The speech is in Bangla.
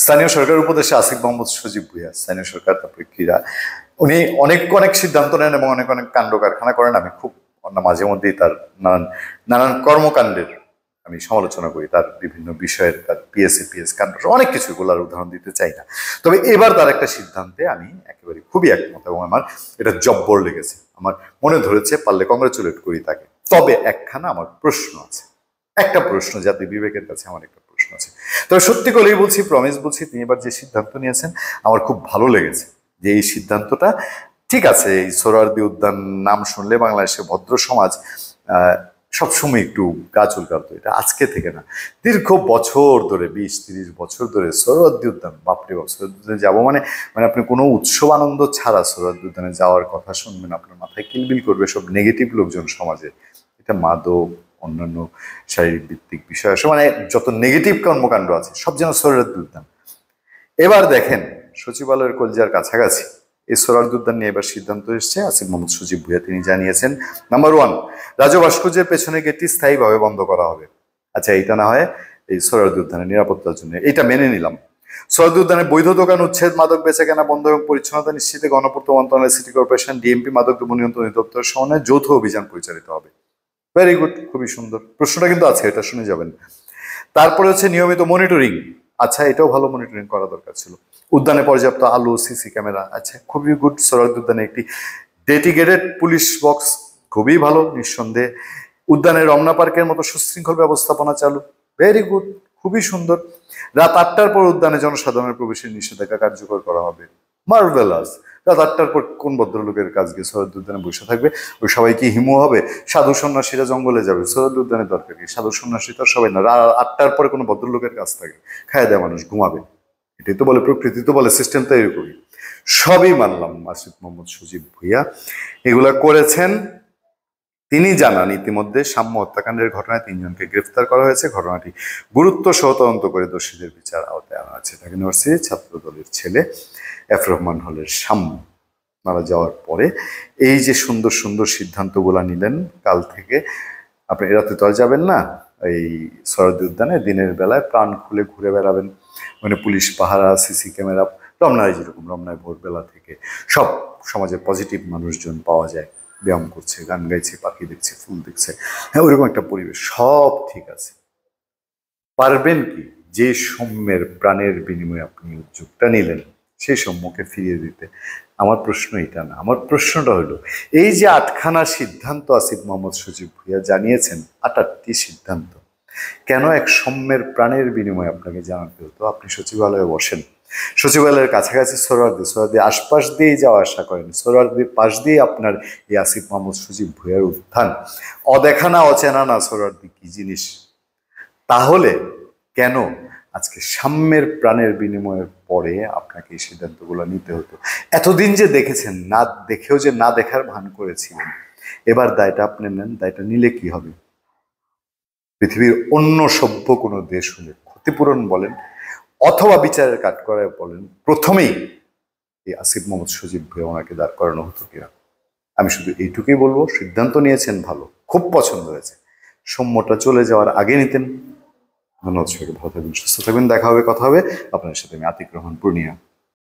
স্থানীয় সরকার উপদেষ্টা আসিফ মোহাম্মদ সজীব ভুঁইয়া, স্থানীয় সরকার, তারপরে ক্রীড়া, উনি অনেক অনেক সিদ্ধান্ত নেন এবং অনেক অনেক কাণ্ড কারখানা করেন। আমি খুব মাঝে মধ্যেই তার নানান নানান কর্মকাণ্ডের আমি সমালোচনা করি, তার বিভিন্ন বিষয়ের, তার পিএস কাণ্ড, অনেক কিছু, এগুলোর উদাহরণ দিতে চাই না। তবে এবার তার একটা সিদ্ধান্তে আমি একেবারে খুবই একমত এবং আমার এটা জব্বর লেগেছে, আমার মনে ধরেছে, পারলে কংগ্রেচুলেট করি তাকে। তবে একখানা আমার প্রশ্ন আছে, একটা প্রশ্ন, জাতি বিবেকের কাছে আমার একটা প্রশ্ন আছে। তবে সত্যি করেই বলছি, প্রমিস বলছি, তিনি এবার যে সিদ্ধান্ত নিয়েছেন আমার খুব ভালো লেগেছে। যে এই সিদ্ধান্তটা ঠিক আছে, এই সোহরাওয়ার্দী উদ্যান নাম শুনলে বাংলাদেশে ভদ্র সমাজ সবসময় একটু গা চুলকাতো। এটা আজকে থেকে না, দীর্ঘ বছর ধরে, 20-30 বছর ধরে সোহরাওয়ার্দী উদ্যান, বাপরে বাপ, সোহরাওয়ার্দী উদ্যানে যাবো মানে মানে আপনি কোনো উৎসব আনন্দ ছাড়া সোহরাওয়ার্দী উদ্যানে যাওয়ার কথা শুনবেন, আপনার মাথায় কিলবিল করবে সব নেগেটিভ লোকজন সমাজে। এটা মাদক, অন্যান্য শারীরিক ভিত্তিক বিষয় আছে, মানে যত নেগেটিভ কর্মকাণ্ড আছে সব যেন সোহরাওয়ার্দী উদ্যান। এবার দেখেন, সচিবালয়ের কলজার কাছাকাছি এই সোহরাওয়ার্দী উদ্যান নিয়ে এবার সিদ্ধান্ত এসছে আসিফ মোহাম্মদ সজীব ভুঁইয়া। তিনি জানিয়েছেন, নাম্বার 1, রাজু ভাস্কর্যের পেছনে গেটটি স্থায়ীভাবে বন্ধ করা হবে। আচ্ছা, এটা না হয় এই সোহরাওয়ার্দী উদ্যানের নিরাপত্তার জন্য, এটা মেনে নিলাম। সোহরাওয়ার্দী উদ্যানে বৈধ দোকান উচ্ছেদ, মাদক বেচা কেনা বন্ধ এবং পরিচ্ছন্নতা নিশ্চিতে গণপূর্ত মন্ত্রণালয়, সিটি কর্পোরেশন, ডিএমপি, মাদক দ্রব্য নিয়ন্ত্রণ অধিদপ্তরের সমন্বয়ে যৌথ অভিযান পরিচালিত হবে। ভেরি গুড, খুবই সুন্দর। প্রশ্নটা কিন্তু আছে, এটা শুনে যাবেন। তারপরে হচ্ছে নিয়মিত মনিটরিং। আচ্ছা, এটাও ভালো, মনিটরিং করা দরকার ছিল। উদ্যানে পর্যাপ্ত আলো, সিসি ক্যামেরা। আচ্ছা, খুবই গুড। সোহরাওয়ার্দী উদ্যানে একটি ডেডিকেটেড পুলিশ বক্স, খুবই ভালো, নিঃসন্দেহে। উদ্যানে রমনা পার্কের মতো সুশৃঙ্খল ব্যবস্থাপনা চালু। ভেরি গুড, খুবই সুন্দর। রাত 8টার পর উদ্যানে জনসাধারণের প্রবেশের নিষেধাজ্ঞা কার্যকর করা হবে। মার্ভেলাস। রাত 8টার পর কোন ভদ্রলোকের কাজ গিয়ে সোহরাওয়ার্দী উদ্যানে বসে থাকবে? ওই সবাই কি হিমু হবে? সাধু সন্ন্যাসীরা জঙ্গলে যাবে, সোহরাওয়ার্দী উদ্যানের দরকার কি? সাধু সন্ন্যাসী তো সবাই না। রাত 8টার পরে কোনো ভদ্রলোকের কাজ থাকে? খায় দেয় মানুষ, ঘুমাবে। এটাই তো বলে প্রকৃতি, তো বলে সিস্টেম তো এরকমই। সবই মানলাম, আসিফ মোহাম্মদ সজীব ভুঁইয়া এগুলা করেছেন। তিনি জানান, ইতিমধ্যে সাম্য হত্যাকাণ্ডের ঘটনায় 3 জনকে গ্রেফতার করা হয়েছে। ঘটনাটি গুরুত্ব সহ তদন্ত করে দোষীদের বিচার আওতায় আনা আছে। ঢাকা ইউনিভার্সিটির ছাত্র দলের ছেলে এফ রহমান হলের সাম্য মারা যাওয়ার পরে এই যে সুন্দর সুন্দর সিদ্ধান্তগুলো নিলেন, কাল থেকে আপনি রাতে তো আর যাবেন না এই সোহরাওয়ার্দী উদ্যানে, দিনের বেলায় প্রাণ খুলে ঘুরে বেড়াবেন। মানে পুলিশ পাহারা, সিসি ক্যামেরা, রমনায় যেরকম, রমনায় ভোরবেলা থেকে সব সমাজের পজিটিভ মানুষজন পাওয়া যায়, ব্যায়াম করছে, গান গাইছে, পাখি দেখছে, ফুল দেখছে, হ্যাঁ ওইরকম একটা পরিবেশ, সব ঠিক আছে। পারবেন কি যে সৌম্যের প্রাণের বিনিময়ে আপনি উদ্যোগটা নিলেন সেই সৌম্যকে ফিরিয়ে দিতে? আমার প্রশ্ন এটা না, আমার প্রশ্নটা হলো, এই যে 8খানা সিদ্ধান্ত আসিফ মোহাম্মদ সজীব ভুঁইয়া জানিয়েছেন, 8টি সিদ্ধান্ত, কেন এক সৌম্যের প্রাণের বিনিময়ে আপনাকে জানাতে হতো? আপনি সচিবালয়ে বসেন, সচিবালয়ের কাছাকাছি সোহরাওয়ার্দী আশপাশ দিয়েই যাওয়া আসা করেন, সোহরাওয়ার্দীর পাশ দিয়ে আপনার এই আসিফ মোহাম্মদ সজীব ভুঁইয়ার উত্থান। অদেখা না, অচেনা না সোহরাওয়ার্দী কি জিনিস। তাহলে কেন আজকে সাম্যের প্রাণের বিনিময়ের পরে আপনাকে এই সিদ্ধান্তগুলো নিতে হতো? এতদিন যে দেখেছেন, না দেখেও যে না দেখার ভান করেছিলেন, এবার দায়টা আপনি নেন। দায়টা নিলে কি হবে? পৃথিবীর অন্য সভ্য কোনো দেশ হলে ক্ষতিপূরণ বলেন অথবা বিচারের কাঠগড়ায় বলেন, প্রথমেই এই আসিফ মোহাম্মদ সজীব ভুঁইয়া ওনাকে দাঁড় করানো হতো কিনা। আমি শুধু এইটুকুই বলবো, সিদ্ধান্ত নিয়েছেন ভালো, খুব পছন্দ হয়েছে, সৌম্যটা চলে যাওয়ার আগে নিতেন। ধন্যবাদ সবাইকে, ভালো থাকবেন, সুস্থ থাকবেন, দেখা হবে, কথা হবে। আপনার সাথে আমি আতিক রহমান পূর্ণিয়া।